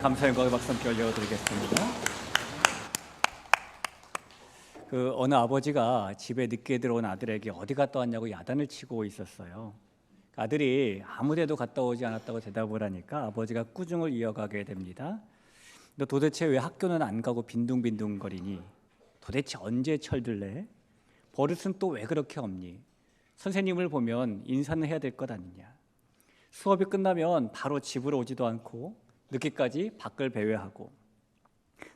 감사의 영광의 박수 함께 올려드리겠습니다. 어느 아버지가 집에 늦게 들어온 아들에게 어디 갔다 왔냐고 야단을 치고 있었어요. 아들이 아무데도 갔다 오지 않았다고 대답을 하니까 아버지가 꾸중을 이어가게 됩니다. 너 도대체 왜 학교는 안 가고 빈둥빈둥거리니? 도대체 언제 철들래? 버릇은 또 왜 그렇게 없니? 선생님을 보면 인사는 해야 될 것 아니냐? 수업이 끝나면 바로 집으로 오지도 않고 늦게까지 밖을 배회하고,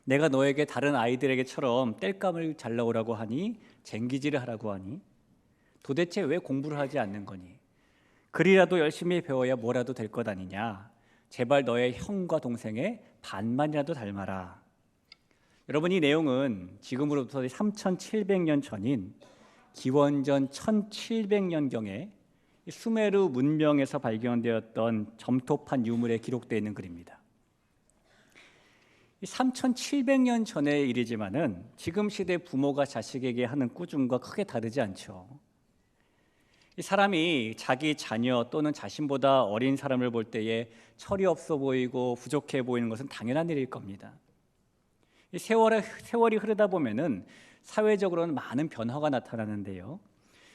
내가 너에게 다른 아이들에게처럼 땔감을 잘 나오라고 하니 쟁기질을 하라고 하니 도대체 왜 공부를 하지 않는 거니? 글이라도 열심히 배워야 뭐라도 될 것 아니냐? 제발 너의 형과 동생의 반만이라도 닮아라. 여러분, 이 내용은 지금으로부터 3700년 전인 기원전 1700년경에 수메르 문명에서 발견되었던 점토판 유물에 기록되어 있는 글입니다. 3700년 전의 일이지만은 지금 시대 부모가 자식에게 하는 꾸중과 크게 다르지 않죠. 이 사람이 자기 자녀 또는 자신보다 어린 사람을 볼 때에 철이 없어 보이고 부족해 보이는 것은 당연한 일일 겁니다. 이 세월이 흐르다 보면은 사회적으로는 많은 변화가 나타나는데요.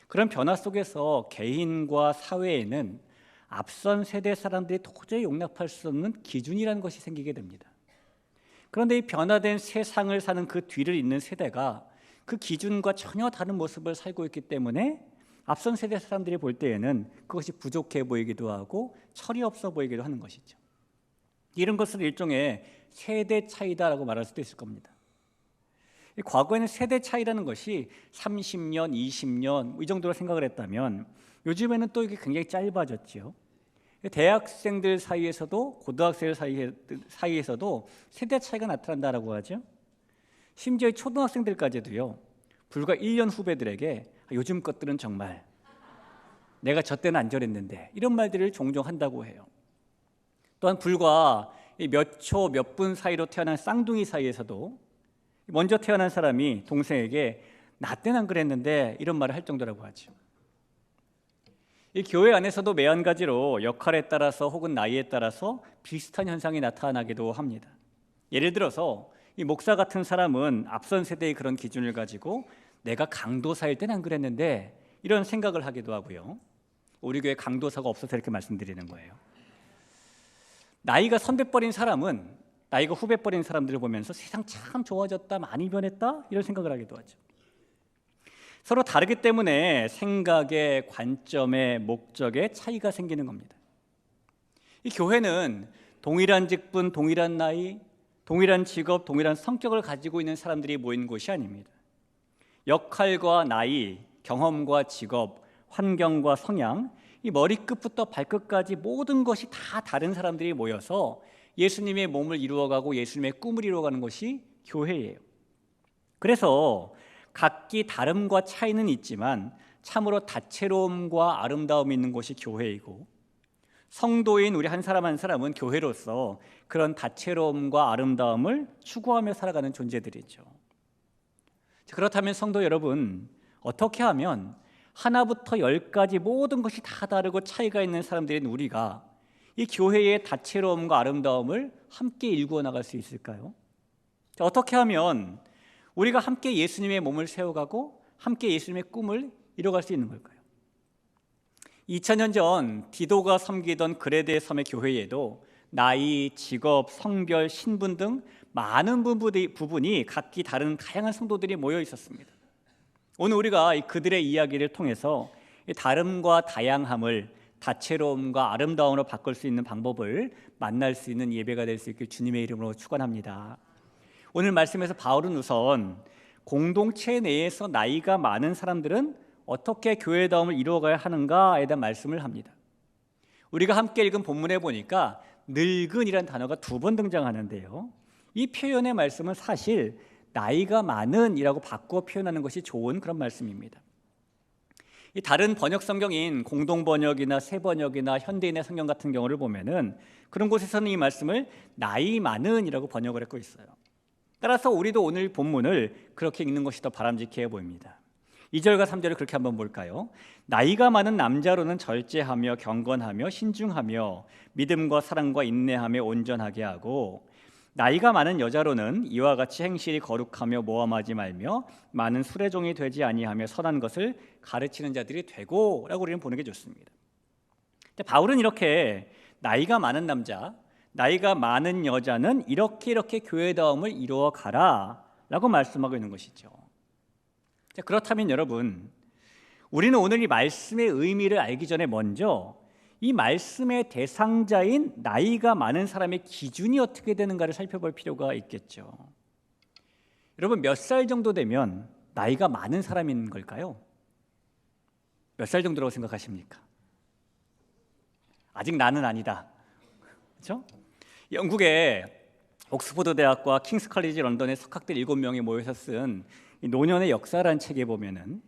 그런 변화 속에서 개인과 사회에는 앞선 세대 사람들이 도저히 용납할 수 없는 기준이라는 것이 생기게 됩니다. 그런데 이 변화된 세상을 사는 그 뒤를 잇는 세대가 그 기준과 전혀 다른 모습을 살고 있기 때문에 앞선 세대 사람들이 볼 때에는 그것이 부족해 보이기도 하고 철이 없어 보이기도 하는 것이죠. 이런 것을 일종의 세대 차이다라고 말할 수도 있을 겁니다. 과거에는 세대 차이라는 것이 30년, 20년 이 정도로 생각을 했다면 요즘에는 또 이게 굉장히 짧아졌죠. 대학생들 사이에서도 고등학생들 사이에서도 세대 차이가 나타난다라고 하죠. 심지어 초등학생들까지도요. 불과 1년 후배들에게 요즘 것들은 정말 내가 저 때는 안 저랬는데 이런 말들을 종종 한다고 해요. 또한 불과 몇 초, 몇 분 사이로 태어난 쌍둥이 사이에서도 먼저 태어난 사람이 동생에게 나 때는 안 그랬는데 이런 말을 할 정도라고 하죠. 이 교회 안에서도 매한가지로 역할에 따라서 혹은 나이에 따라서 비슷한 현상이 나타나기도 합니다. 예를 들어서 이 목사 같은 사람은 앞선 세대의 그런 기준을 가지고 내가 강도사일 때는 안 그랬는데 이런 생각을 하기도 하고요. 우리 교회 강도사가 없어서 이렇게 말씀드리는 거예요. 나이가 선배뻘인 사람은 나이가 후배뻘인 사람들을 보면서 세상 참 좋아졌다, 많이 변했다 이런 생각을 하기도 하죠. 서로 다르기 때문에 생각의 관점의 목적에 차이가 생기는 겁니다. 이 교회는 동일한 직분, 동일한 나이, 동일한 직업, 동일한 성격을 가지고 있는 사람들이 모인 곳이 아닙니다. 역할과 나이, 경험과 직업, 환경과 성향, 이 머리끝부터 발끝까지 모든 것이 다 다른 사람들이 모여서 예수님의 몸을 이루어가고 예수님의 꿈을 이루어가는 것이 교회예요. 그래서 각기 다름과 차이는 있지만 참으로 다채로움과 아름다움이 있는 곳이 교회이고, 성도인 우리 한 사람 한 사람은 교회로서 그런 다채로움과 아름다움을 추구하며 살아가는 존재들이죠. 그렇다면 성도 여러분, 어떻게 하면 하나부터 10까지 모든 것이 다 다르고 차이가 있는 사람들인 우리가 이 교회의 다채로움과 아름다움을 함께 일구어 나갈 수 있을까요? 어떻게 하면 우리가 함께 예수님의 몸을 세워가고 함께 예수님의 꿈을 이뤄갈 수 있는 걸까요? 2000년 전 디도가 섬기던 그레데 섬의 교회에도 나이, 직업, 성별, 신분 등 많은 부분이 각기 다른 다양한 성도들이 모여 있었습니다. 오늘 우리가 그들의 이야기를 통해서 다름과 다양함을 다채로움과 아름다움으로 바꿀 수 있는 방법을 만날 수 있는 예배가 될 수 있길 주님의 이름으로 축원합니다. 오늘 말씀에서 바울은 우선 공동체 내에서 나이가 많은 사람들은 어떻게 교회다움을 이루어가야 하는가에 대한 말씀을 합니다. 우리가 함께 읽은 본문에 보니까 늙은이라는 단어가 2번 등장하는데요. 이 표현의 말씀은 사실 나이가 많은이라고 바꾸어 표현하는 것이 좋은 그런 말씀입니다. 이 다른 번역 성경인 공동번역이나 새번역이나 현대인의 성경 같은 경우를 보면은 그런 곳에서는 이 말씀을 나이 많은이라고 번역을 하고 있어요. 따라서 우리도 오늘 본문을 그렇게 읽는 것이 더 바람직해 보입니다. 2절과 3절을 그렇게 한번 볼까요? 나이가 많은 남자로는 절제하며 경건하며 신중하며 믿음과 사랑과 인내하며 온전하게 하고 나이가 많은 여자로는 이와 같이 행실이 거룩하며 모함하지 말며 많은 술의 종이 되지 아니하며 선한 것을 가르치는 자들이 되고라고 우리는 보는 게 좋습니다. 근데 바울은 이렇게 나이가 많은 남자, 나이가 많은 여자는 이렇게 교회다움을 이루어 가라라고 말씀하고 있는 것이죠. 자, 그렇다면 여러분, 우리는 오늘 이 말씀의 의미를 알기 전에 먼저 이 말씀의 대상자인 나이가 많은 사람의 기준이 어떻게 되는가를 살펴볼 필요가 있겠죠. 여러분, 몇 살 정도 되면 나이가 많은 사람인 걸까요? 몇 살 정도라고 생각하십니까? 아직 나는 아니다. 그렇죠? 영국의 옥스퍼드 대학과 킹스 컬리지 런던의 석학들 7명이 모여서 쓴 노년의 역사라는 책에 보면은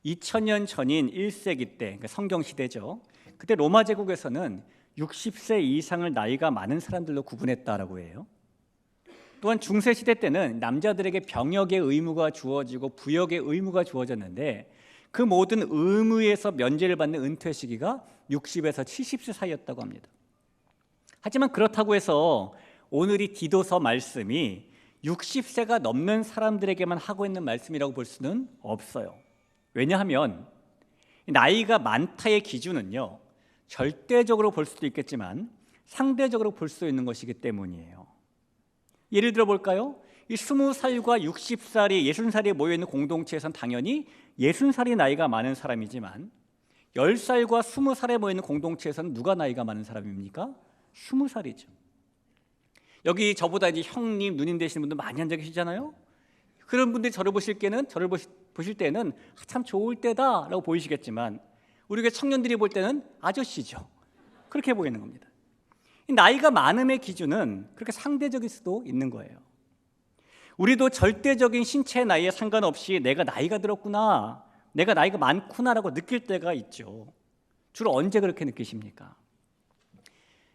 2000년 전인 1세기 때, 그러니까 성경 시대죠. 그때 로마 제국에서는 60세 이상을 나이가 많은 사람들로 구분했다라고 해요. 또한 중세 시대 때는 남자들에게 병역의 의무가 주어지고 부역의 의무가 주어졌는데 그 모든 의무에서 면제를 받는 은퇴 시기가 60에서 70세 사이였다고 합니다. 하지만 그렇다고 해서 오늘 이 디도서 말씀이 60세가 넘는 사람들에게만 하고 있는 말씀이라고 볼 수는 없어요. 왜냐하면 나이가 많다의 기준은요, 절대적으로 볼 수도 있겠지만 상대적으로 볼 수 있는 것이기 때문이에요. 예를 들어 볼까요? 이 20살과 60살이 60살이 모여있는 공동체에선 당연히 60살이 나이가 많은 사람이지만 10살과 20살에 모여있는 공동체에서는 누가 나이가 많은 사람입니까? 20살이죠. 여기 저보다 이제 형님, 누님 되시는 분들 많이 앉아 계시잖아요. 그런 분들이 저를 보실 때는 참 좋을 때다라고 보이시겠지만 우리가 청년들이 볼 때는 아저씨죠. 그렇게 보이는 겁니다. 이 나이가 많음의 기준은 그렇게 상대적일 수도 있는 거예요. 우리도 절대적인 신체 나이에 상관없이 내가 나이가 들었구나, 내가 나이가 많구나라고 느낄 때가 있죠. 주로 언제 그렇게 느끼십니까?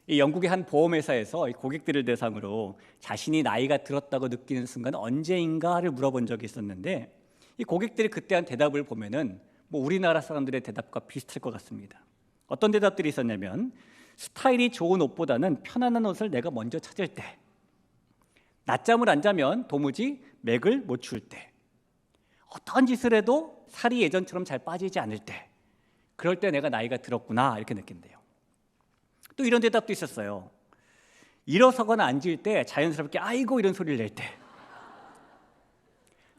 이 영국의 한 보험회사에서 고객들을 대상으로 자신이 나이가 들었다고 느끼는 순간 언제인가를 물어본 적이 있었는데 이 고객들이 그때 한 대답을 보면은 우리나라 사람들의 대답과 비슷할 것 같습니다. 어떤 대답들이 있었냐면 스타일이 좋은 옷보다는 편안한 옷을 내가 먼저 찾을 때, 낮잠을 안 자면 도무지 맥을 못 출 때, 어떤 짓을 해도 살이 예전처럼 잘 빠지지 않을 때, 그럴 때 내가 나이가 들었구나 이렇게 느낀대요. 또 이런 대답도 있었어요. 일어서거나 앉을 때 자연스럽게 아이고 이런 소리를 낼 때,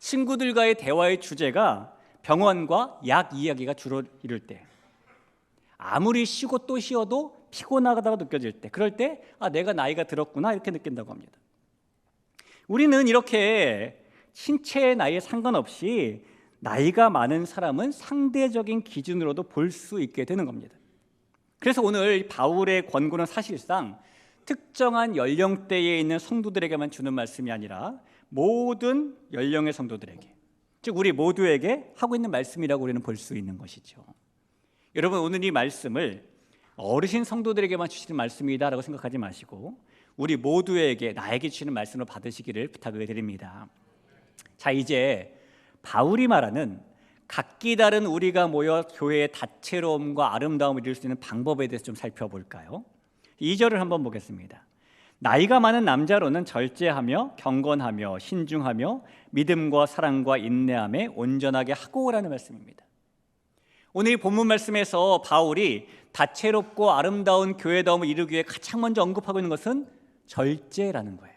친구들과의 대화의 주제가 병원과 약 이야기가 주로 이룰 때, 아무리 쉬고 또 쉬어도 피곤하다고 느껴질 때, 그럴 때 내가 나이가 들었구나 이렇게 느낀다고 합니다. 우리는 이렇게 신체의 나이에 상관없이 나이가 많은 사람은 상대적인 기준으로도 볼 수 있게 되는 겁니다. 그래서 오늘 바울의 권고는 사실상 특정한 연령대에 있는 성도들에게만 주는 말씀이 아니라 모든 연령의 성도들에게, 즉 우리 모두에게 하고 있는 말씀이라고 우리는 볼 수 있는 것이죠. 여러분, 오늘 이 말씀을 어르신 성도들에게만 주시는 말씀이다라고 생각하지 마시고 우리 모두에게, 나에게 주시는 말씀으로 받으시기를 부탁을 드립니다. 자, 이제 바울이 말하는 각기 다른 우리가 모여 교회의 다채로움과 아름다움을 이룰 수 있는 방법에 대해서 좀 살펴볼까요? 2절을 한번 보겠습니다. 나이가 많은 남자로는 절제하며 경건하며 신중하며 믿음과 사랑과 인내함에 온전하게 하고라는 말씀입니다. 오늘 이 본문 말씀에서 바울이 다채롭고 아름다운 교회다움을 이루기 위해 가장 먼저 언급하고 있는 것은 절제라는 거예요.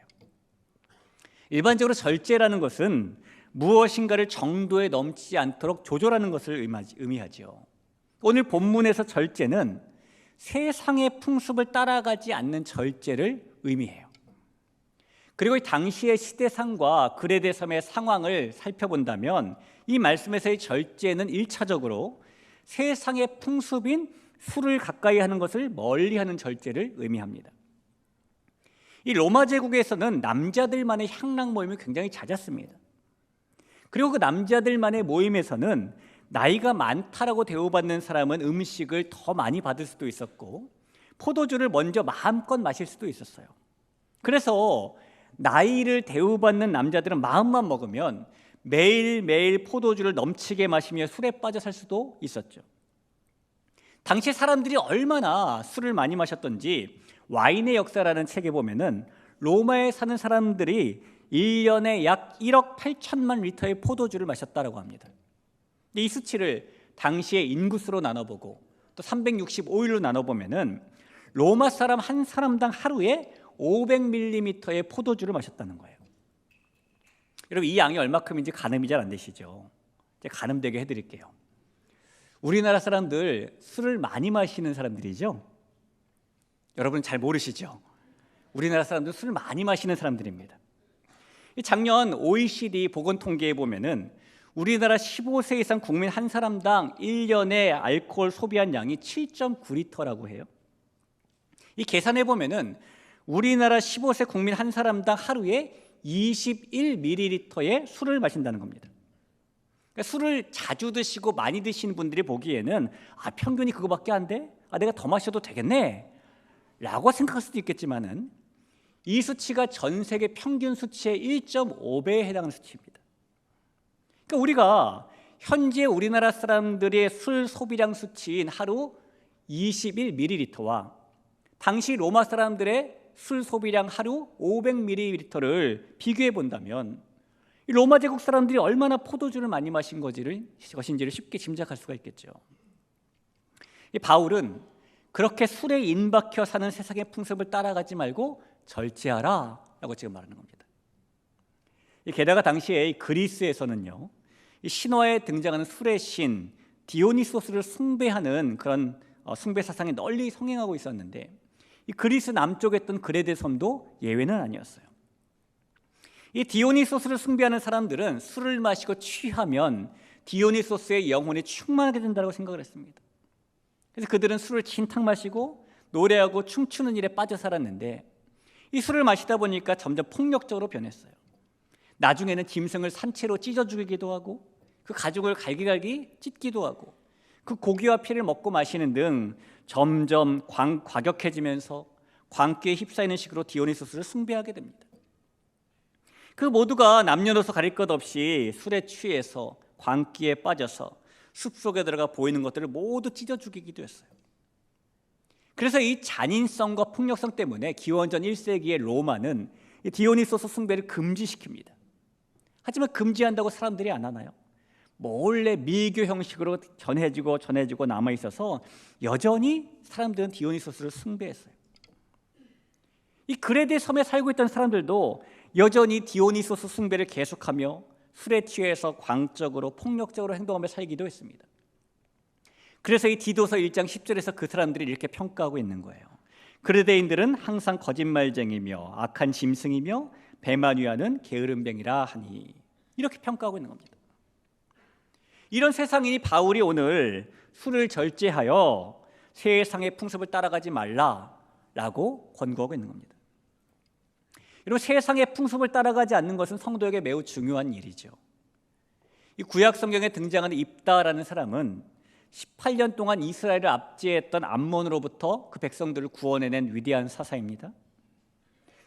일반적으로 절제라는 것은 무엇인가를 정도에 넘치지 않도록 조절하는 것을 의미하죠. 오늘 본문에서 절제는 세상의 풍습을 따라가지 않는 절제를 의미해요. 그리고 이 당시의 시대상과 그레데 섬의 상황을 살펴본다면 이 말씀에서의 절제는 1차적으로 세상의 풍습인 술을 가까이 하는 것을 멀리하는 절제를 의미합니다. 이 로마 제국에서는 남자들만의 향락 모임이 굉장히 잦았습니다. 그리고 그 남자들만의 모임에서는 나이가 많다라고 대우받는 사람은 음식을 더 많이 받을 수도 있었고 포도주를 먼저 마음껏 마실 수도 있었어요. 그래서 나이를 대우받는 남자들은 마음만 먹으면 매일매일 포도주를 넘치게 마시며 술에 빠져 살 수도 있었죠. 당시 사람들이 얼마나 술을 많이 마셨던지 와인의 역사라는 책에 보면은 로마에 사는 사람들이 1년에 약 1억 8천만 리터의 포도주를 마셨다고 합니다. 이 수치를 당시의 인구수로 나눠보고 또 365일로 나눠보면은 로마 사람 한 사람당 하루에 500ml의 포도주를 마셨다는 거예요. 여러분, 이 양이 얼마큼인지 가늠이 잘 안 되시죠? 제가 가늠되게 해드릴게요. 우리나라 사람들 술을 많이 마시는 사람들이죠? 여러분 잘 모르시죠? 우리나라 사람들 술을 많이 마시는 사람들입니다. 작년 OECD 보건통계에 보면은 우리나라 15세 이상 국민 한 사람당 1년에 알코올 소비한 양이 7.9리터라고 해요. 이 계산해 보면은 우리나라 15세 국민 한 사람당 하루에 21ml의 술을 마신다는 겁니다. 그러니까 술을 자주 드시고 많이 드시는 분들이 보기에는 평균이 그거밖에 안 돼? 내가 더 마셔도 되겠네 라고 생각할 수도 있겠지만은 이 수치가 전 세계 평균 수치의 1.5배에 해당하는 수치입니다. 그러니까 우리가 현재 우리나라 사람들의 술 소비량 수치인 하루 21ml와 당시 로마 사람들의 술 소비량 하루 500ml를 비교해 본다면 이 로마 제국 사람들이 얼마나 포도주를 많이 마신 것인지를 쉽게 짐작할 수가 있겠죠. 이 바울은 그렇게 술에 인박혀 사는 세상의 풍습을 따라가지 말고 절제하라 라고 지금 말하는 겁니다. 게다가 당시에 그리스에서는요, 이 신화에 등장하는 술의 신 디오니소스를 숭배하는 그런 숭배 사상이 널리 성행하고 있었는데 이 그리스 남쪽에 있던 그레데 섬도 예외는 아니었어요. 이 디오니소스를 숭배하는 사람들은 술을 마시고 취하면 디오니소스의 영혼이 충만하게 된다고 생각을 했습니다. 그래서 그들은 술을 진탕 마시고 노래하고 춤추는 일에 빠져 살았는데 이 술을 마시다 보니까 점점 폭력적으로 변했어요. 나중에는 짐승을 산채로 찢어 죽이기도 하고 그 가죽을 갈기갈기 찢기도 하고 그 고기와 피를 먹고 마시는 등 점점 과격해지면서 광기에 휩싸이는 식으로 디오니소스를 숭배하게 됩니다. 그 모두가 남녀노소 가릴 것 없이 술에 취해서 광기에 빠져서 숲속에 들어가 보이는 것들을 모두 찢어 죽이기도 했어요. 그래서 이 잔인성과 폭력성 때문에 기원전 1세기의 로마는 이 디오니소스 숭배를 금지시킵니다. 하지만 금지한다고 사람들이 안 하나요? 몰래 미교 형식으로 전해지고 남아있어서 여전히 사람들은 디오니소스를 숭배했어요. 이 그레데 섬에 살고 있던 사람들도 여전히 디오니소스 숭배를 계속하며 술에 취해서 광적으로 폭력적으로 행동하며 살기도 했습니다. 그래서 이 디도서 1장 10절에서 그 사람들이 이렇게 평가하고 있는 거예요. 그레데인들은 항상 거짓말쟁이며 악한 짐승이며 배만 위하는 게으름뱅이라 하니, 이렇게 평가하고 있는 겁니다. 이런 세상이니 바울이 오늘 술을 절제하여 세상의 풍습을 따라가지 말라라고 권고하고 있는 겁니다. 여러분, 세상의 풍습을 따라가지 않는 것은 성도에게 매우 중요한 일이죠. 이 구약 성경에 등장하는 입다라는 사람은 18년 동안 이스라엘을 압제했던 암몬으로부터 그 백성들을 구원해낸 위대한 사사입니다.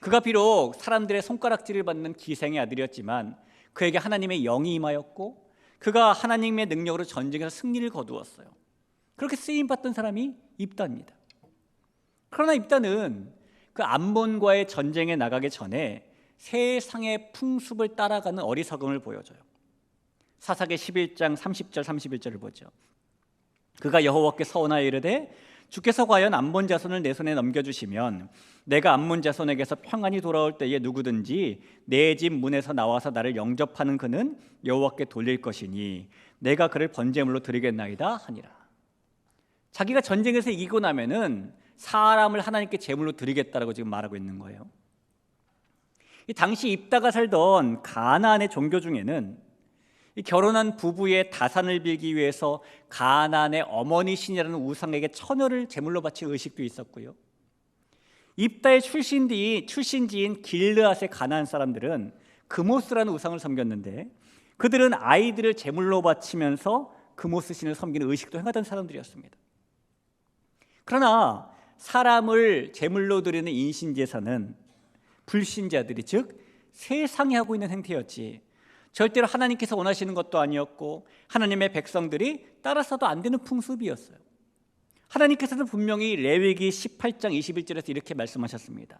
그가 비록 사람들의 손가락질을 받는 기생의 아들이었지만 그에게 하나님의 영이 임하였고 그가 하나님의 능력으로 전쟁에서 승리를 거두었어요. 그렇게 쓰임받던 사람이 입다입니다. 그러나 입다는 그 암몬과의 전쟁에 나가기 전에 세상의 풍습을 따라가는 어리석음을 보여줘요. 사사기 11장 30절 31절을 보죠. 그가 여호와께 서원하여 이르되 주께서 과연 암몬 자손을 내 손에 넘겨주시면 내가 암몬 자손에게서 평안히 돌아올 때에 누구든지 내 집 문에서 나와서 나를 영접하는 그는 여호와께 돌릴 것이니 내가 그를 번제물로 드리겠나이다 하니라. 자기가 전쟁에서 이기고 나면은 사람을 하나님께 제물로 드리겠다라고 지금 말하고 있는 거예요. 이 당시 입다가 살던 가나안의 종교 중에는 이 결혼한 부부의 다산을 빌기 위해서 가나안의 어머니 신이라는 우상에게 처녀를 제물로 바친 의식도 있었고요. 입다의 출신지인 길르앗의 가나안 사람들은 그모스라는 우상을 섬겼는데 그들은 아이들을 제물로 바치면서 그모스 신을 섬기는 의식도 행하던 사람들이었습니다. 그러나 사람을 제물로 드리는 인신제사는 불신자들이, 즉 세상이 하고 있는 행태였지 절대로 하나님께서 원하시는 것도 아니었고 하나님의 백성들이 따라서도 안 되는 풍습이었어요. 하나님께서는 분명히 레위기 18장 21절에서 이렇게 말씀하셨습니다.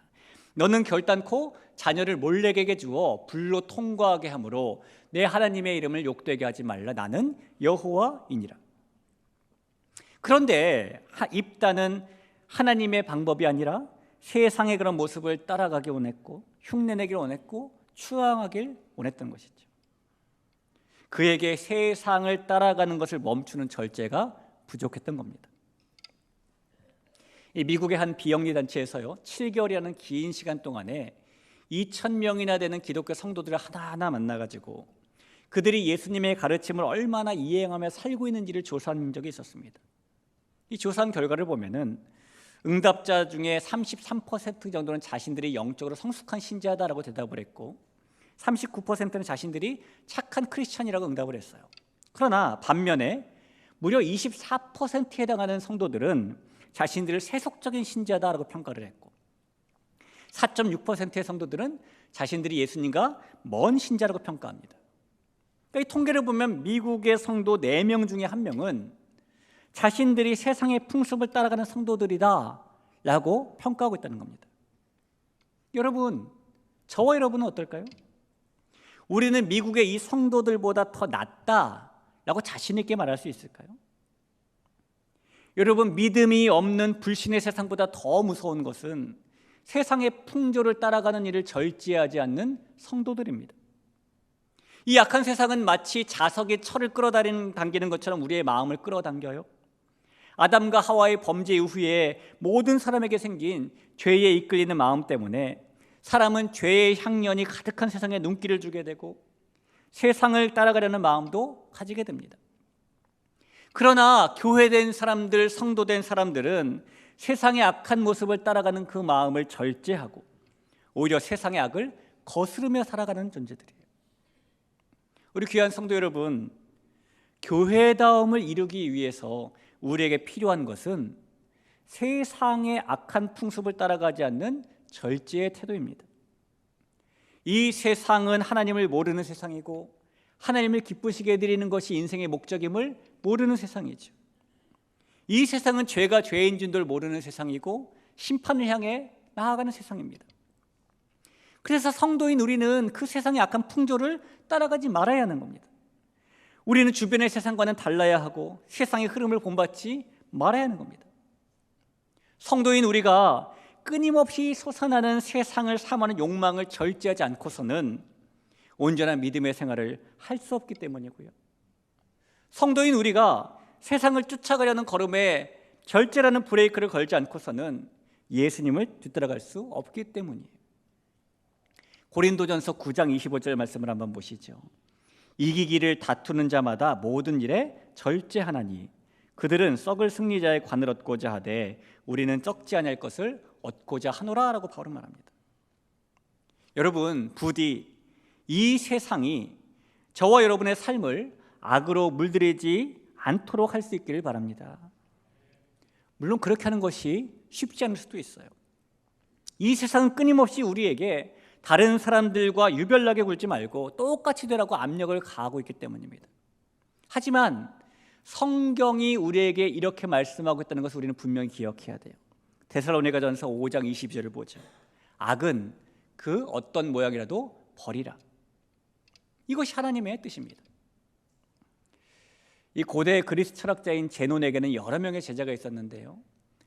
너는 결단코 자녀를 몰래에게 주어 불로 통과하게 함으로 내 하나님의 이름을 욕되게 하지 말라. 나는 여호와이니라. 그런데 입다는 하나님의 방법이 아니라 세상의 그런 모습을 따라가기 원했고 흉내내길 원했고 추앙하길 원했던 것이죠. 그에게 세상을 따라가는 것을 멈추는 절제가 부족했던 겁니다. 이 미국의 한 비영리 단체에서요 7개월이라는 긴 시간 동안에 2,000명이나 되는 기독교 성도들을 하나하나 만나가지고 그들이 예수님의 가르침을 얼마나 이행하며 살고 있는지를 조사한 적이 있었습니다. 이 조사한 결과를 보면은 응답자 중에 33% 정도는 자신들이 영적으로 성숙한 신자다라고 대답을 했고 39%는 자신들이 착한 크리스찬이라고 응답을 했어요. 그러나 반면에 무려 24%에 해당하는 성도들은 자신들을 세속적인 신자다라고 평가를 했고 4.6%의 성도들은 자신들이 예수님과 먼 신자라고 평가합니다. 그러니까 이 통계를 보면 미국의 성도 4명 중에 1명은 자신들이 세상의 풍습을 따라가는 성도들이다 라고 평가하고 있다는 겁니다. 여러분, 저와 여러분은 어떨까요? 우리는 미국의 이 성도들보다 더 낫다라고 자신 있게 말할 수 있을까요? 여러분, 믿음이 없는 불신의 세상보다 더 무서운 것은 세상의 풍조를 따라가는 일을 절제하지 않는 성도들입니다. 이 약한 세상은 마치 자석이 철을 끌어당기는 것처럼 우리의 마음을 끌어당겨요. 아담과 하와의 범죄 이후에 모든 사람에게 생긴 죄에 이끌리는 마음 때문에 사람은 죄의 향연이 가득한 세상에 눈길을 주게 되고 세상을 따라가려는 마음도 가지게 됩니다. 그러나 교회된 사람들, 성도된 사람들은 세상의 악한 모습을 따라가는 그 마음을 절제하고 오히려 세상의 악을 거스르며 살아가는 존재들이에요. 우리 귀한 성도 여러분, 교회다움을 이루기 위해서 우리에게 필요한 것은 세상의 악한 풍습을 따라가지 않는 절제의 태도입니다. 이 세상은 하나님을 모르는 세상이고 하나님을 기쁘시게 해드리는 것이 인생의 목적임을 모르는 세상이죠. 이 세상은 죄가 죄인 줄도 모르는 세상이고 심판을 향해 나아가는 세상입니다. 그래서 성도인 우리는 그 세상의 악한 풍조를 따라가지 말아야 하는 겁니다. 우리는 주변의 세상과는 달라야 하고 세상의 흐름을 본받지 말아야 하는 겁니다. 성도인 우리가 끊임없이 솟아나는 세상을 삼하는 욕망을 절제하지 않고서는 온전한 믿음의 생활을 할 수 없기 때문이고요. 성도인 우리가 세상을 쫓아가려는 걸음에 절제라는 브레이크를 걸지 않고서는 예수님을 뒤따라갈 수 없기 때문이에요. 고린도전서 9장 25절 말씀을 한번 보시죠. 이기기를 다투는 자마다 모든 일에 절제하나니 그들은 썩을 승리자의 관을 얻고자 하되 우리는 썩지 아니할 것을 얻고자 하노라라고 바울은 말합니다. 여러분, 부디 이 세상이 저와 여러분의 삶을 악으로 물들이지 않도록 할 수 있기를 바랍니다. 물론 그렇게 하는 것이 쉽지 않을 수도 있어요. 이 세상은 끊임없이 우리에게 다른 사람들과 유별나게 굴지 말고 똑같이 되라고 압력을 가하고 있기 때문입니다. 하지만 성경이 우리에게 이렇게 말씀하고 있다는 것을 우리는 분명히 기억해야 돼요. 데살로니가전서 5장 22절을 보죠. 악은 그 어떤 모양이라도 버리라. 이것이 하나님의 뜻입니다. 이 고대 그리스 철학자인 제논에게는 여러 명의 제자가 있었는데요.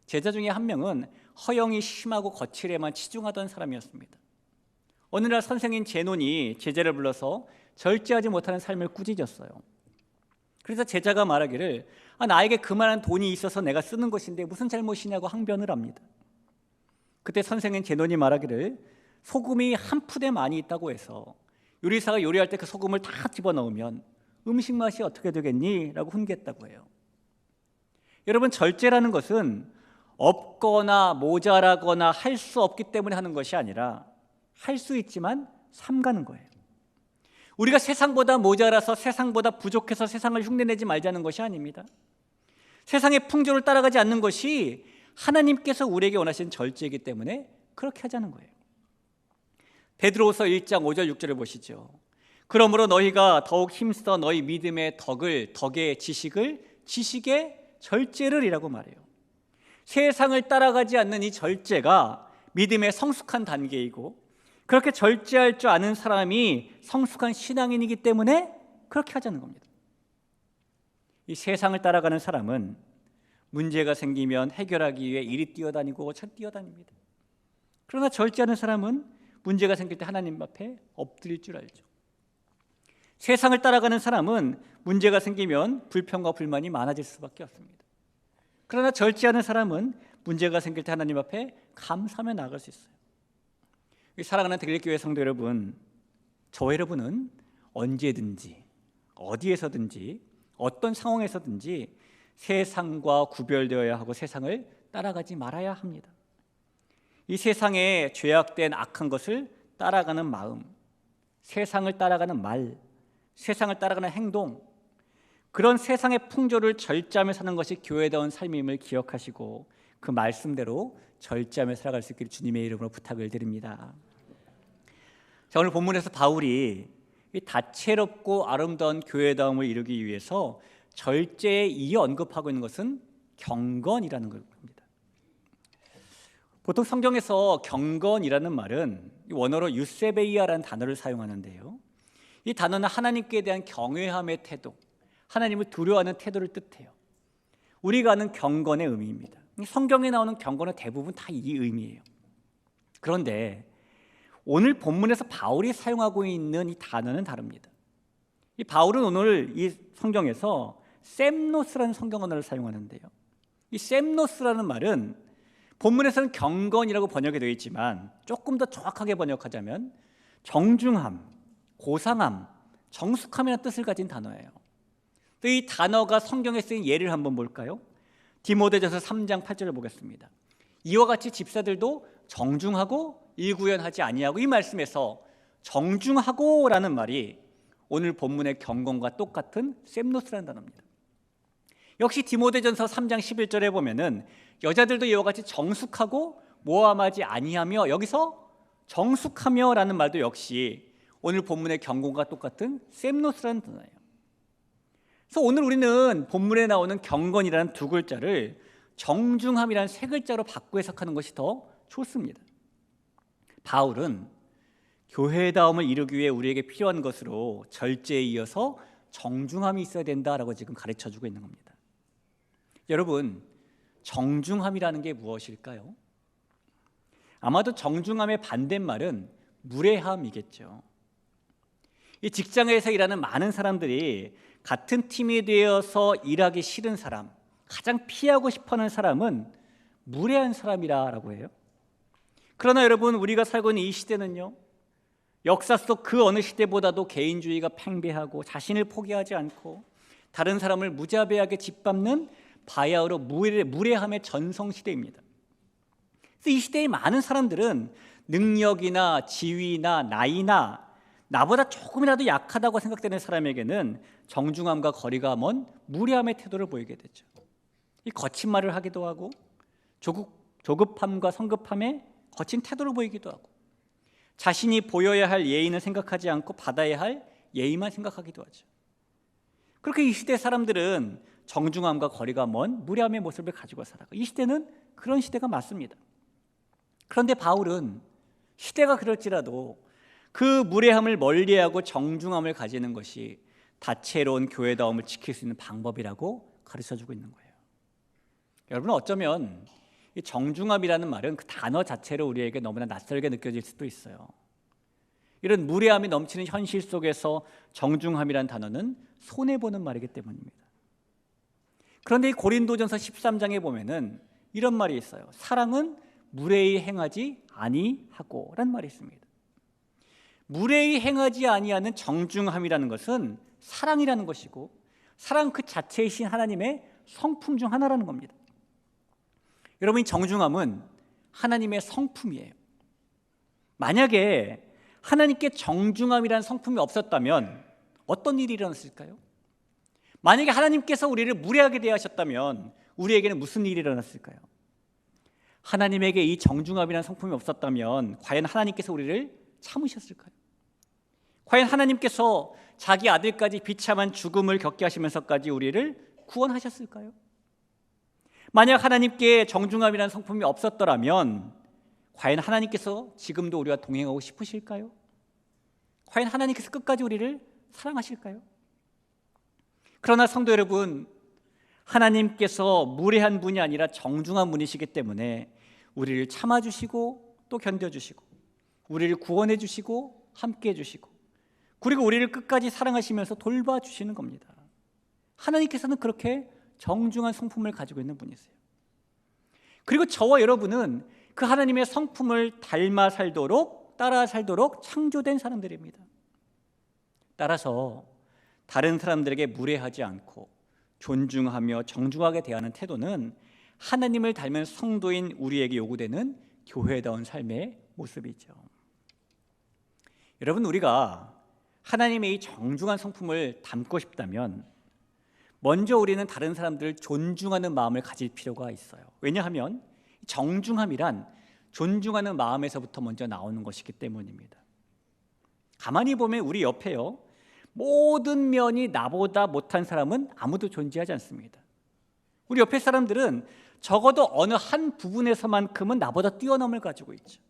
제자 중에 한 명은 허영이 심하고 거칠에만 치중하던 사람이었습니다. 어느 날 선생인 제논이 제자를 불러서 절제하지 못하는 삶을 꾸짖었어요. 그래서 제자가 말하기를 나에게 그만한 돈이 있어서 내가 쓰는 것인데 무슨 잘못이냐고 항변을 합니다. 그때 선생인 제논이 말하기를 소금이 한 푸대 많이 있다고 해서 요리사가 요리할 때 그 소금을 다 집어넣으면 음식 맛이 어떻게 되겠니? 라고 훈계했다고 해요. 여러분, 절제라는 것은 없거나 모자라거나 할 수 없기 때문에 하는 것이 아니라 할 수 있지만 삼가는 거예요. 우리가 세상보다 모자라서 세상보다 부족해서 세상을 흉내내지 말자는 것이 아닙니다. 세상의 풍조를 따라가지 않는 것이 하나님께서 우리에게 원하신 절제이기 때문에 그렇게 하자는 거예요. 베드로후서 1장 5절 6절을 보시죠. 그러므로 너희가 더욱 힘써 너희 믿음의 덕의 지식의 절제를 이라고 말해요. 세상을 따라가지 않는 이 절제가 믿음의 성숙한 단계이고, 그렇게 절제할 줄 아는 사람이 성숙한 신앙인이기 때문에 그렇게 하자는 겁니다. 이 세상을 따라가는 사람은 문제가 생기면 해결하기 위해 이리 뛰어다니고 저리 뛰어다닙니다. 그러나 절제하는 사람은 문제가 생길 때 하나님 앞에 엎드릴 줄 알죠. 세상을 따라가는 사람은 문제가 생기면 불평과 불만이 많아질 수밖에 없습니다. 그러나 절제하는 사람은 문제가 생길 때 하나님 앞에 감사하며 나아갈 수 있어요. 사랑하는 대길교회 성도 여러분, 저 여러분은 언제든지 어디에서든지 어떤 상황에서든지 세상과 구별되어야 하고 세상을 따라가지 말아야 합니다. 이 세상에 죄악된 악한 것을 따라가는 마음, 세상을 따라가는 말, 세상을 따라가는 행동, 그런 세상의 풍조를 절제하며 사는 것이 교회다운 삶임을 기억하시고 그 말씀대로 절제하며 살아갈 수 있기를 주님의 이름으로 부탁을 드립니다. 자, 오늘 본문에서 바울이 이 다채롭고 아름다운 교회다움을 이루기 위해서 절제에 이어 언급하고 있는 것은 경건이라는 겁니다. 보통 성경에서 경건이라는 말은 원어로 유세베이아라는 단어를 사용하는데요, 이 단어는 하나님께 대한 경외함의 태도, 하나님을 두려워하는 태도를 뜻해요. 우리가 아는 경건의 의미입니다. 성경에 나오는 경건은 대부분 다 이 의미예요. 그런데 오늘 본문에서 바울이 사용하고 있는 이 단어는 다릅니다. 이 바울은 오늘 이 성경에서 셈노스라는 성경 언어를 사용하는데요, 이 셈노스라는 말은 본문에서는 경건이라고 번역이 되어 있지만 조금 더 정확하게 번역하자면 정중함, 고상함, 정숙함이라는 뜻을 가진 단어예요. 이 단어가 성경에 쓰인 예를 한번 볼까요? 디모데전서 3장 8절을 보겠습니다. 이와 같이 집사들도 정중하고 일구연하지 아니하고, 이 말씀에서 정중하고라는 말이 오늘 본문의 경건과 똑같은 셈노스라는 단어입니다. 역시 디모데전서 3장 11절에 보면은 여자들도 이와 같이 정숙하고 모함하지 아니하며, 여기서 정숙하며라는 말도 역시 오늘 본문의 경건과 똑같은 셈노스라는 단어예요. 그래서 오늘 우리는 본문에 나오는 경건이라는 두 글자를 정중함이라는 세 글자로 바꿔 해석하는 것이 더 좋습니다. 바울은 교회다움을 이루기 위해 우리에게 필요한 것으로 절제에 이어서 정중함이 있어야 된다라고 지금 가르쳐주고 있는 겁니다. 여러분, 정중함이라는 게 무엇일까요? 아마도 정중함의 반대말은 무례함이겠죠. 이 직장에서 일하는 많은 사람들이 같은 팀이 되어서 일하기 싫은 사람, 가장 피하고 싶어하는 사람은 무례한 사람이라고 해요. 그러나 여러분, 우리가 살고 있는 이 시대는요, 역사 속 그 어느 시대보다도 개인주의가 팽배하고 자신을 포기하지 않고 다른 사람을 무자비하게 짓밟는 바야흐로 무례함의 전성시대입니다. 그래서 이 시대의 많은 사람들은 능력이나 지위나 나이나 나보다 조금이라도 약하다고 생각되는 사람에게는 정중함과 거리가 먼 무례함의 태도를 보이게 되죠. 이 거친 말을 하기도 하고 조급함과 성급함에 거친 태도를 보이기도 하고, 자신이 보여야 할 예의는 생각하지 않고 받아야 할 예의만 생각하기도 하죠. 그렇게 이 시대 사람들은 정중함과 거리가 먼 무례함의 모습을 가지고 살아가고, 이 시대는 그런 시대가 맞습니다. 그런데 바울은 시대가 그럴지라도 그 무례함을 멀리하고 정중함을 가지는 것이 다채로운 교회다움을 지킬 수 있는 방법이라고 가르쳐주고 있는 거예요. 여러분, 어쩌면 이 정중함이라는 말은 그 단어 자체로 우리에게 너무나 낯설게 느껴질 수도 있어요. 이런 무례함이 넘치는 현실 속에서 정중함이라는 단어는 손해보는 말이기 때문입니다. 그런데 이 고린도전서 13장에 보면은 이런 말이 있어요. 사랑은 무례히 행하지 아니하고 라는 말이 있습니다. 무례히 행하지 아니하는 정중함이라는 것은 사랑이라는 것이고, 사랑 그 자체이신 하나님의 성품 중 하나라는 겁니다. 여러분, 이 정중함은 하나님의 성품이에요. 만약에 하나님께 정중함이라는 성품이 없었다면 어떤 일이 일어났을까요? 만약에 하나님께서 우리를 무례하게 대하셨다면 우리에게는 무슨 일이 일어났을까요? 하나님에게 이 정중함이라는 성품이 없었다면 과연 하나님께서 우리를 참으셨을까요? 과연 하나님께서 자기 아들까지 비참한 죽음을 겪게 하시면서까지 우리를 구원하셨을까요? 만약 하나님께 정중함이라는 성품이 없었더라면 과연 하나님께서 지금도 우리와 동행하고 싶으실까요? 과연 하나님께서 끝까지 우리를 사랑하실까요? 그러나 성도 여러분, 하나님께서 무례한 분이 아니라 정중한 분이시기 때문에 우리를 참아주시고 또 견뎌주시고 우리를 구원해 주시고 함께해 주시고 그리고 우리를 끝까지 사랑하시면서 돌봐주시는 겁니다. 하나님께서는 그렇게 정중한 성품을 가지고 있는 분이세요. 그리고 저와 여러분은 그 하나님의 성품을 닮아 살도록 따라 살도록 창조된 사람들입니다. 따라서 다른 사람들에게 무례하지 않고 존중하며 정중하게 대하는 태도는 하나님을 닮은 성도인 우리에게 요구되는 교회다운 삶의 모습이죠. 여러분, 우리가 하나님의 이 정중한 성품을 담고 싶다면 먼저 우리는 다른 사람들을 존중하는 마음을 가질 필요가 있어요. 왜냐하면 정중함이란 존중하는 마음에서부터 먼저 나오는 것이기 때문입니다. 가만히 보면 우리 옆에요, 모든 면이 나보다 못한 사람은 아무도 존재하지 않습니다. 우리 옆에 사람들은 적어도 어느 한 부분에서만큼은 나보다 뛰어남을 가지고 있죠.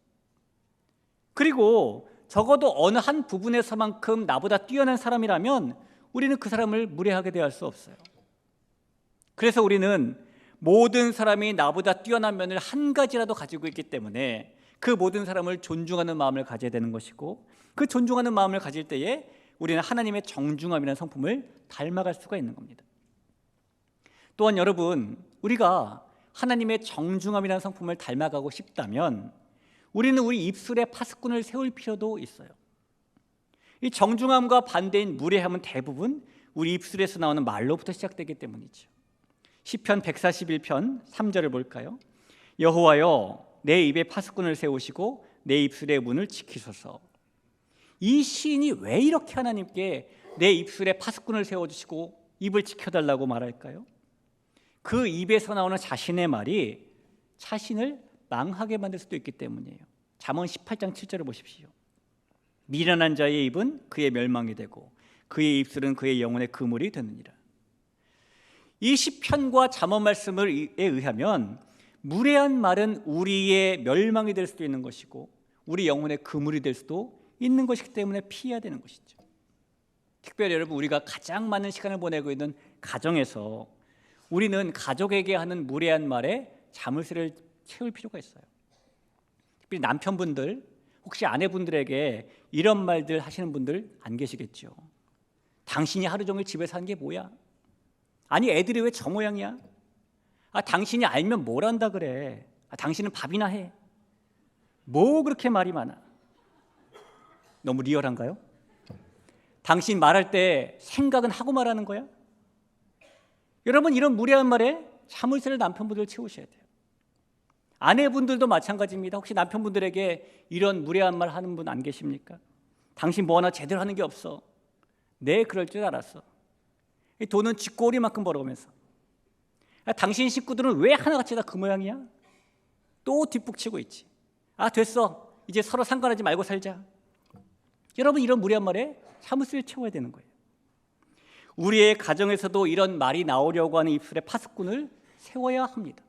그리고 적어도 어느 한 부분에서만큼 나보다 뛰어난 사람이라면 우리는 그 사람을 무례하게 대할 수 없어요. 그래서 우리는 모든 사람이 나보다 뛰어난 면을 한 가지라도 가지고 있기 때문에 그 모든 사람을 존중하는 마음을 가져야 되는 것이고, 그 존중하는 마음을 가질 때에 우리는 하나님의 정중함이라는 성품을 닮아갈 수가 있는 겁니다. 또한 여러분, 우리가 하나님의 정중함이라는 성품을 닮아가고 싶다면 우리는 우리 입술에 파수꾼을 세울 필요도 있어요. 이 정중함과 반대인 무례함은 대부분 우리 입술에서 나오는 말로부터 시작되기 때문이죠. 시편 141편 3절을 볼까요? 여호와여, 내 입에 파수꾼을 세우시고 내 입술의 문을 지키소서. 이 시인이 왜 이렇게 하나님께 내 입술에 파수꾼을 세워주시고 입을 지켜달라고 말할까요? 그 입에서 나오는 자신의 말이 자신을 망하게 만들 수도 있기 때문이에요. 잠언 18장 7절을 보십시오. 미련한 자의 입은 그의 멸망이 되고 그의 입술은 그의 영혼의 그물이 되느니라. 이 시편과 잠언 말씀에 의하면 무례한 말은 우리의 멸망이 될 수도 있는 것이고 우리 영혼의 그물이 될 수도 있는 것이기 때문에 피해야 되는 것이죠. 특별히 여러분, 우리가 가장 많은 시간을 보내고 있는 가정에서 우리는 가족에게 하는 무례한 말에 자물쇠를 채울 필요가 있어요. 특별히 남편분들, 혹시 아내분들에게 이런 말들 하시는 분들 안 계시겠죠. 당신이 하루 종일 집에서 하는 게 뭐야? 아니, 애들이 왜 저 모양이야? 당신이 알면 뭘 한다 그래? 당신은 밥이나 해. 뭐 그렇게 말이 많아? 너무 리얼한가요? 당신 말할 때 생각은 하고 말하는 거야? 여러분, 이런 무례한 말에 자물쇠를 남편분들 채우셔야 돼요. 아내분들도 마찬가지입니다. 혹시 남편분들에게 이런 무례한 말 하는 분 안 계십니까? 당신 뭐 하나 제대로 하는 게 없어. 네, 그럴 줄 알았어. 돈은 쥐꼬리만큼 벌어오면서. 당신 식구들은 왜 하나같이 다 그 모양이야? 또 뒷북치고 있지. 됐어. 이제 서로 상관하지 말고 살자. 여러분, 이런 무례한 말에 자물쇠를 채워야 되는 거예요. 우리의 가정에서도 이런 말이 나오려고 하는 입술에 파수꾼을 세워야 합니다.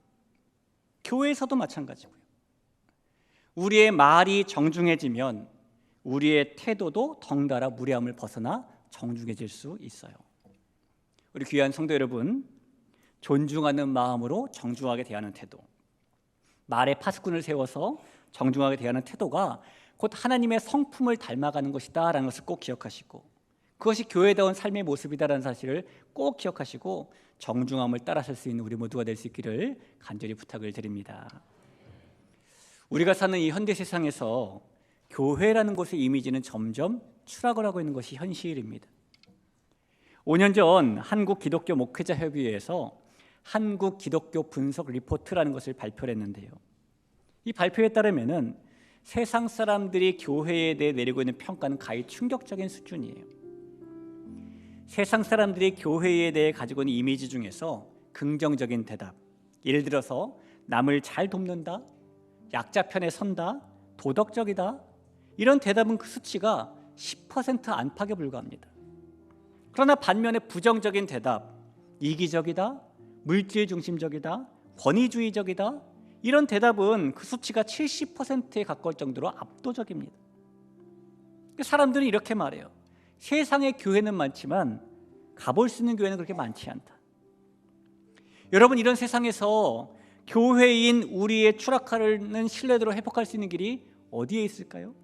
교회에서도 마찬가지고요. 우리의 말이 정중해지면 우리의 태도도 덩달아 무례함을 벗어나 정중해질 수 있어요. 우리 귀한 성도 여러분, 존중하는 마음으로 정중하게 대하는 태도, 말에 파수꾼을 세워서 정중하게 대하는 태도가 곧 하나님의 성품을 닮아가는 것이다 라는 것을 꼭 기억하시고, 그것이 교회다운 삶의 모습이다라는 사실을 꼭 기억하시고 정중함을 따라설 수 있는 우리 모두가 될 수 있기를 간절히 부탁을 드립니다. 우리가 사는 이 현대 세상에서 교회라는 곳의 이미지는 점점 추락을 하고 있는 것이 현실입니다. 5년 전 한국 기독교 목회자 협의회에서 한국 기독교 분석 리포트라는 것을 발표를 했는데요. 이 발표에 따르면은 세상 사람들이 교회에 대해 내리고 있는 평가는 가히 충격적인 수준이에요. 세상 사람들이 교회에 대해 가지고 있는 이미지 중에서 긍정적인 대답, 예를 들어서 남을 잘 돕는다, 약자 편에 선다, 도덕적이다, 이런 대답은 그 수치가 10% 안팎에 불과합니다. 그러나 반면에 부정적인 대답, 이기적이다, 물질 중심적이다, 권위주의적이다, 이런 대답은 그 수치가 70%에 가까울 정도로 압도적입니다. 사람들은 이렇게 말해요. 세상의 교회는 많지만 가볼 수 있는 교회는 그렇게 많지 않다. 여러분, 이런 세상에서 교회인 우리의 추락하는 신뢰도를 회복할 수 있는 길이 어디에 있을까요?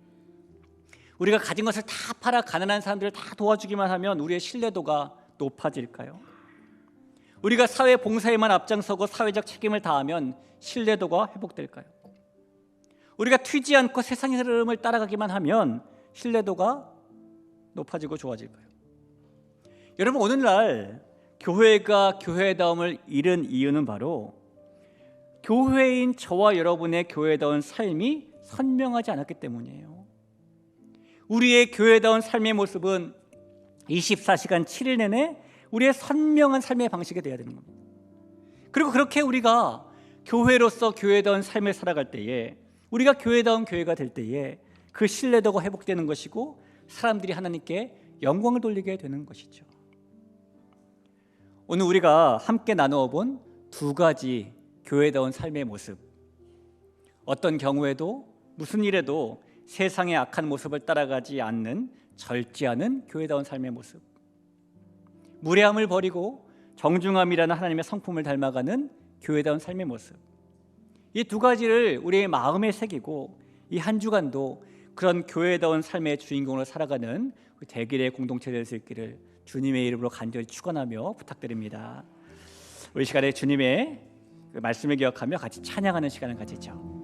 우리가 가진 것을 다 팔아 가난한 사람들을 다 도와주기만 하면 우리의 신뢰도가 높아질까요? 우리가 사회 봉사에만 앞장서고 사회적 책임을 다하면 신뢰도가 회복될까요? 우리가 튀지 않고 세상의 흐름을 따라가기만 하면 신뢰도가 높아지고 좋아질까요? 여러분, 오늘날 교회가 교회다움을 잃은 이유는 바로 교회인 저와 여러분의 교회다운 삶이 선명하지 않았기 때문이에요. 우리의 교회다운 삶의 모습은 24시간 7일 내내 우리의 선명한 삶의 방식이 되어야 되는 겁니다. 그리고 그렇게 우리가 교회로서 교회다운 삶을 살아갈 때에, 우리가 교회다운 교회가 될 때에 그 신뢰도가 회복되는 것이고 사람들이 하나님께 영광을 돌리게 되는 것이죠. 오늘 우리가 함께 나누어 본 두 가지 교회다운 삶의 모습, 어떤 경우에도 무슨 일에도 세상의 악한 모습을 따라가지 않는 절제하는 교회다운 삶의 모습, 무례함을 버리고 정중함이라는 하나님의 성품을 닮아가는 교회다운 삶의 모습, 이 두 가지를 우리의 마음에 새기고 이 한 주간도 그런 교회다운 삶의 주인공으로 살아가는 대길의 공동체 될 수 있기를 주님의 이름으로 간절히 축원하며 부탁드립니다. 우리 시간에 주님의 그 말씀을 기억하며 같이 찬양하는 시간을 가지죠.